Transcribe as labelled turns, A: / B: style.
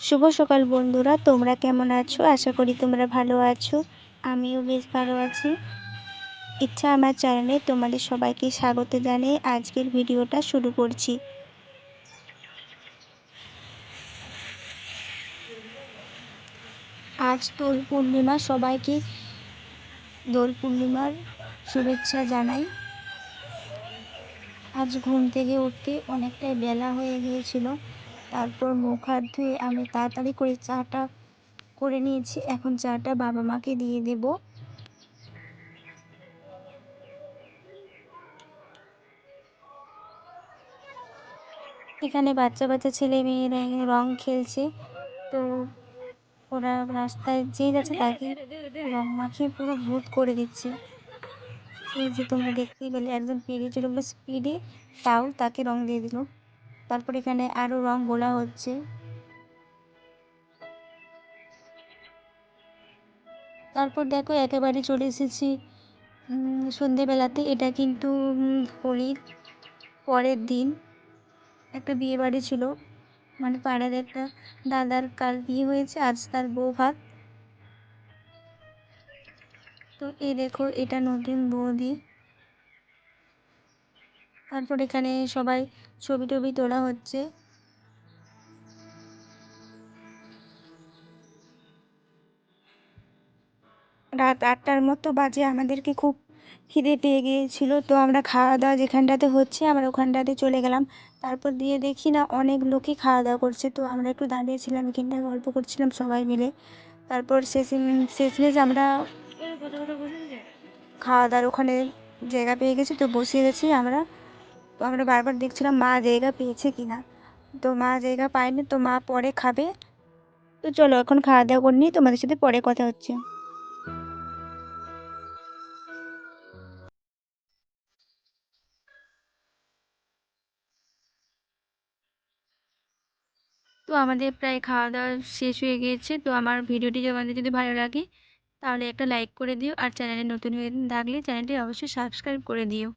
A: শুভ সকাল বন্ধুরা, তোমরা কেমন আছো? আশা করি তোমরা ভালো আছো। আমিও বেশ ভালো আছি। ইচ্ছা আমার চ্যানেলে তোমাদের সবাইকে স্বাগত জানিয়ে আজকের ভিডিওটা শুরু করছি। আজ দোল পূর্ণিমা, সবাইকে দোল পূর্ণিমার শুভেচ্ছা জানাই। আজ ঘুম থেকে উঠতে অনেকটাই বেলা হয়ে গিয়েছিল। তারপর মুখ হাত ধুয়ে আমি তাড়াতাড়ি করে চাটা করে নিয়েছি। এখন চাটা বাবা মাকে দিয়ে দেবো। এখানে বাচ্চা বাচ্চা ছেলে মেয়েরা রং খেলছে। তো ওরা রাস্তায় যে যাচ্ছে তাকে রং মাখিয়ে পুরো ভূত করে দিচ্ছে। এই যে তোমরা দেখতেই পেলে, একজন পেরিয়ে চলে গেলো স্পিডে, তাও তাকে রং দিয়ে দিল। তারপর এখানে আরও রং গোলা হচ্ছে। তারপর দেখো একেবারে চলে এসেছি সন্ধেবেলাতে। এটা কিন্তু হোলির পরের দিন একটা বিয়ে বাড়ি ছিল, মানে পাড়ার একটা দাদার কাল বিয়ে হয়েছে, আজ তার বউ ভাত। তো এই দেখো, এটা নতুন বৌদি। তারপর এখানে সবাই ছবি টবি তোলা হচ্ছে। রাত 8টার মতো বাজে। আমাদেরকে খুব খিদে পেয়ে গিয়েছিল, তো আমরা খাওয়া দাওয়া যেখানটাতে হচ্ছে আমরা ওখানটাতে চলে গেলাম। তারপর দিয়ে দেখি না অনেক লোকই খাওয়া দাওয়া করছে, তো আমরা একটু দাঁড়িয়েছিলাম, এখানটায় গল্প করছিলাম সবাই মিলে। তারপর শেষমেশ আমরা খাওয়া দাওয়ার ওখানে জায়গা পেয়ে গেছি, তো বসে গেছি আমরা। তো আমরা বারবার দেখছিলাম মা জায়গা পেয়েছে কিনা। তো মা জায়গা পায়নি, তো মা পরে খাবে। তো চলো এখন খাওয়া দাওয়া করে নিই, তোমাদের সাথে পরে কথা হচ্ছে। তো আমাদের প্রায় খাওয়া দাওয়া শেষ হয়ে গিয়েছে। তো আমার ভিডিওটি তোমাদের যদি ভালো লাগে তাহলে একটা লাইক করে দিও, আর চ্যানেলে নতুন হয়ে থাকলে চ্যানেলটি অবশ্যই সাবস্ক্রাইব করে দিও।